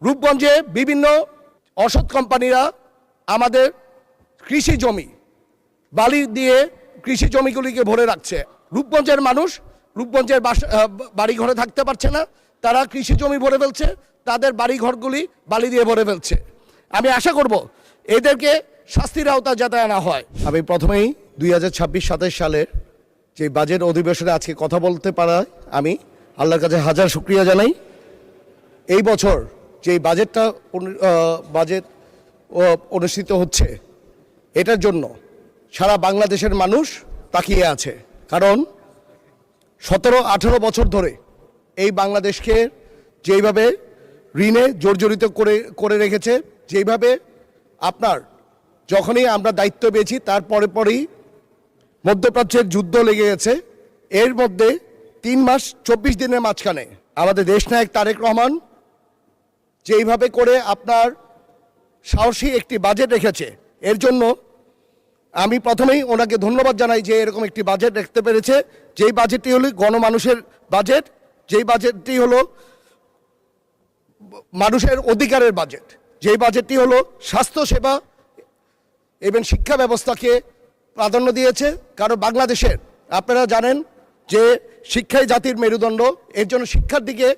রূপগঞ্জে বিভিন্ন অসৎ কোম্পানিরা আমাদের কৃষি জমি বালি দিয়ে কৃষি জমিগুলিকে ভরে রাখছে। রূপগঞ্জের মানুষ রূপগঞ্জের বাড়ি ঘরে থাকতে পারছে না, তারা কৃষি জমি ভরে ফেলছে, তাদের বাড়ি ঘরগুলি বালি দিয়ে ভরে ফেলছে। আমি আশা করব এদেরকে শাস্তির আওতায় যাতে আনা হয়। আমি প্রথমেই 2026-27 সালের যে বাজেট অধিবেশনে আজকে কথা বলতে পারায় আমি আল্লাহর কাছে হাজার শুকরিয়া জানাই। এই বছর যে বাজেট অনুষ্ঠিত হচ্ছে, এটার জন্য সারা বাংলাদেশের মানুষ তাকিয়ে আছে। কারণ 17-18 বছর ধরে এই বাংলাদেশকে যেইভাবে ঋণে জর্জরিত করে রেখেছে, যেইভাবে যখনই আমরা দায়িত্ব পেয়েছি তার পরেই মধ্যপ্রাচ্যের যুদ্ধ লেগে গেছে। এর মধ্যে 3 মাস 24 দিনের মাঝখানে আমাদের দেশনায়ক তারেক রহমান যেইভাবে করে সাহসী একটি বাজেট রেখেছে, এর জন্য আমি প্রথমেই ওনাকে ধন্যবাদ জানাই যে এরকম একটি বাজেট রাখতে পেরেছে। যেই বাজেটটি হলো গণমানুষের বাজেট, যেই বাজেটটি হলো মানুষের অধিকারের বাজেট, যেই বাজেটটি হলো স্বাস্থ্যসেবা এবং শিক্ষা ব্যবস্থাকে প্রাধান্য দিয়েছে। কারণ বাংলাদেশের আপনারা জানেন যে শিক্ষাই জাতির মেরুদণ্ড, এর জন্য শিক্ষার দিকে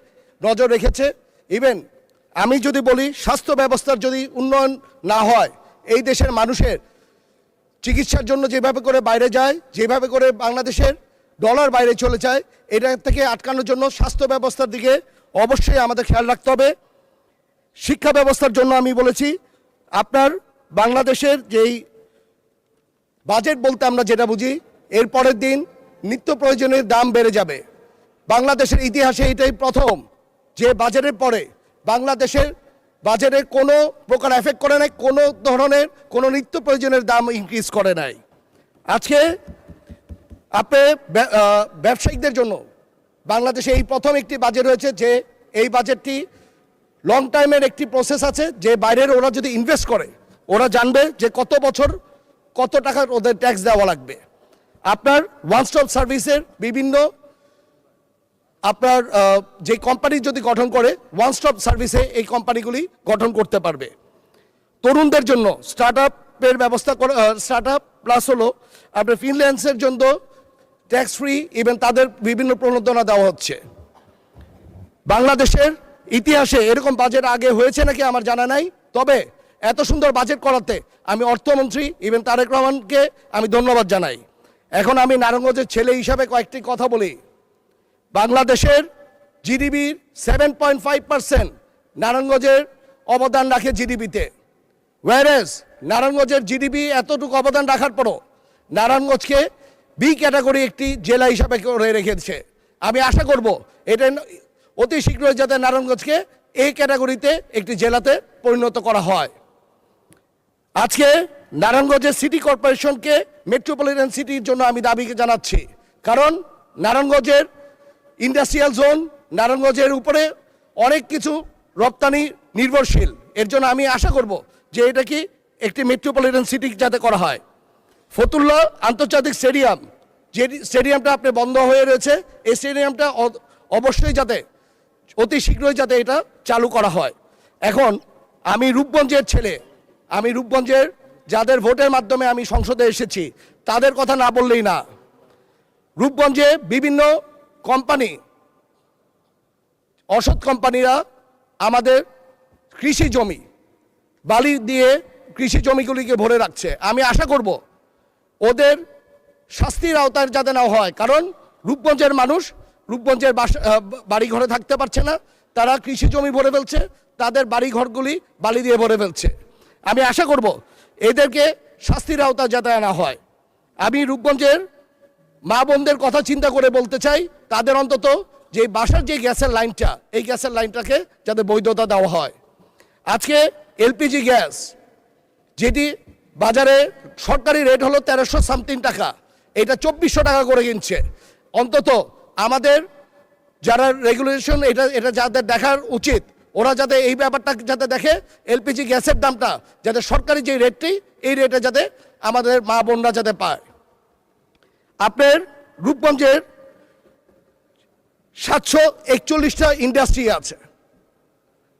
নজর রেখেছে। ইভেন আমি যদি বলি, স্বাস্থ্য ব্যবস্থার যদি উন্নয়ন না হয়, এই দেশের মানুষের চিকিৎসার জন্য যেভাবে করে বাইরে যায়, যেভাবে করে বাংলাদেশের ডলার বাইরে চলে যায়, এটা থেকে আটকানোর জন্য স্বাস্থ্য ব্যবস্থার দিকে অবশ্যই আমাদের খেয়াল রাখতে হবে। শিক্ষা ব্যবস্থার জন্য আমি বলেছি, বাংলাদেশের যেই বাজেট বলতে আমরা যেটা বুঝি, এর পরের দিন নিত্য প্রয়োজনীয় দাম বেড়ে যাবে। বাংলাদেশের ইতিহাসে এটাই প্রথম যে বাজেটের পরে বাংলাদেশের বাজেটের কোনো প্রকার এফেক্ট করে নাই, কোনো ধরনের কোনো নিত্য প্রয়োজনের দাম ইনক্রিজ করে নাই। আজকে ব্যবসায়িকদের জন্য বাংলাদেশে এই প্রথম একটি বাজেট হয়েছে, যে এই বাজেটটি লং টাইমের একটি প্রসেস আছে, যে বাইরের ওরা যদি ইনভেস্ট করে ওরা জানবে যে কত বছর কত টাকার ওদের ট্যাক্স দেওয়া লাগবে। ওয়ান স্টপ সার্ভিসের বিভিন্ন যে কোম্পানি যদি গঠন করে, ওয়ান স্টপ সার্ভিসে এই কোম্পানিগুলি গঠন করতে পারবে। তরুণদের জন্য স্টার্টআপের ব্যবস্থা করে, স্টার্টআপ প্লাস হলো ফ্রিল্যান্সের জন্য ট্যাক্স ফ্রি, ইভেন তাদের বিভিন্ন প্রণোদনা দেওয়া হচ্ছে। বাংলাদেশের ইতিহাসে এরকম বাজেট আগে হয়েছে নাকি আমার জানা নাই, তবে এত সুন্দর বাজেট করাতে আমি অর্থমন্ত্রী ইভেন তারেক রহমানকে আমি ধন্যবাদ জানাই। এখন আমি নারায়ণগঞ্জের ছেলে হিসাবে কয়েকটি কথা বলি। বাংলাদেশের জিডিপির 7.5% নারায়ণগঞ্জের অবদান রাখে জিডিপিতে। ওয়ারেস নারায়ণগঞ্জের জিডিপি এতটুকু অবদান রাখার পরও নারায়ণগঞ্জকে বি ক্যাটাগরি একটি জেলা হিসাবে করে রেখেছে। আমি আশা করব এটা অতি শীঘ্রই যাতে নারায়ণগঞ্জকে এই ক্যাটাগরিতে একটি জেলাতে পরিণত করা হয়। আজকে নারায়ণগঞ্জের সিটি কর্পোরেশনকে মেট্রোপলিটন সিটির জন্য আমি দাবি জানাচ্ছি। কারণ নারায়ণগঞ্জের ইন্ডাস্ট্রিয়াল জোন, নারায়ণগঞ্জের উপরে অনেক কিছু রপ্তানি নির্ভরশীল। এর জন্য আমি আশা করব যে এটা কি একটি মেট্রোপলিটন সিটি যাতে করা হয়। ফতুল্লা আন্তর্জাতিক স্টেডিয়াম, যে স্টেডিয়ামটা বন্ধ হয়ে রয়েছে, এই স্টেডিয়ামটা অবশ্যই যাতে অতি শীঘ্রই যাতে এটা চালু করা হয়। এখন আমি রূপগঞ্জের ছেলে, আমি রূপগঞ্জের যাদের ভোটের মাধ্যমে আমি সংসদে এসেছি, তাদের কথা না বললেই না। রূপগঞ্জে বিভিন্ন কোম্পানি, অসৎ কোম্পানিরা আমাদের কৃষি জমি বালি দিয়ে কৃষি জমিগুলিকে ভরে রাখছে। আমি আশা করব ওদের শাস্তির আওতায় যাতে না হয়। কারণ রূপগঞ্জের মানুষ রূপগঞ্জের বাড়ি ঘরে থাকতে পারছে না, তারা কৃষি জমি ভরে ফেলছে, তাদের বাড়ি ঘরগুলি বালি দিয়ে ভরে ফেলছে। আমি আশা করব এদেরকে শাস্তির আওতায় যাতে আনা হয়। আমি রূপগঞ্জের মা বোনদের কথা চিন্তা করে বলতে চাই, তাদের অন্তত যে বাসার যে গ্যাসের লাইনটা, এই গ্যাসের লাইনটাকে যাতে বৈধতা দেওয়া হয়। আজকে এলপিজি গ্যাস যেটি বাজারে সরকারি রেট হলো 1300 সামথিং টাকা, এটা 2400 টাকা করে কিনছে। অন্তত আমাদের যারা রেগুলেশন এটা যাদের দেখার উচিত, ওরা যাতে এই ব্যাপারটা যাতে দেখে, এলপিজি গ্যাসের দামটা যাতে সরকারি যে রেটটি, এই রেটে যাতে আমাদের মা বোনরা যাতে পায়। রূপগঞ্জের 741টা ইন্ডাস্ট্রি আছে,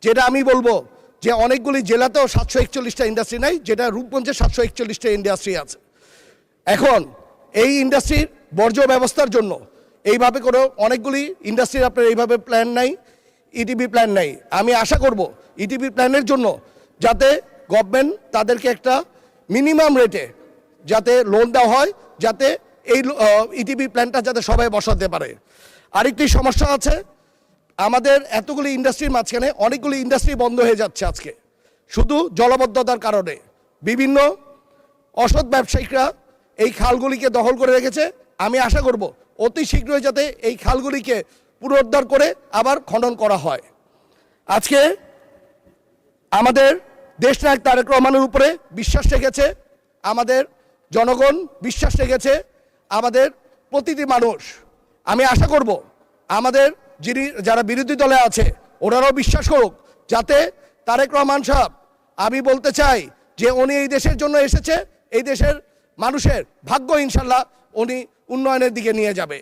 যেটা আমি বলবো যে অনেকগুলি জেলাতেও 741টা ইন্ডাস্ট্রি নাই, যেটা রূপগঞ্জে 741টা ইন্ডাস্ট্রি আছে। এখন এই ইন্ডাস্ট্রির বর্জ্য ব্যবস্থার জন্য এইভাবে করে অনেকগুলি ইন্ডাস্ট্রির আপনার এইভাবে প্ল্যান নাই, ইটিবি প্ল্যান নাই। আমি আশা করব ইটিবি প্ল্যানের জন্য যাতে গভর্নমেন্ট তাদেরকে একটা মিনিমাম রেটে যাতে লোন দেওয়া হয়, যাতে এই ইটিবি প্ল্যানটা যাতে সবাই বসাতে পারে। আরেকটি সমস্যা আছে, আমাদের এতগুলি ইন্ডাস্ট্রির মাঝখানে অনেকগুলি ইন্ডাস্ট্রি বন্ধ হয়ে যাচ্ছে আজকে শুধু জলবদ্ধতার কারণে। বিভিন্ন অসৎ ব্যবসায়িকরা এই খালগুলিকে দখল করে রেখেছে। আমি আশা করব অতি শীঘ্রই যাতে এই খালগুলিকে পুনরুদ্ধার করে আবার খনন করা হয়। আজকে আমাদের দেশনায়ক তারেক রহমানের উপরে বিশ্বাস রেখেছে আমাদের জনগণ, বিশ্বাস রেখেছে আমাদের প্রতিটি মানুষ। আমি আশা করব আমাদের যারা বিরোধী দলে আছে ওনারাও বিশ্বাস করুক, যাতে তারেক রহমান সাহেব, আমি বলতে চাই যে উনি এই দেশের জন্য এসেছে, এই দেশের মানুষের ভাগ্য ইনশাল্লাহ উনি উন্নয়নের দিকে নিয়ে যাবে।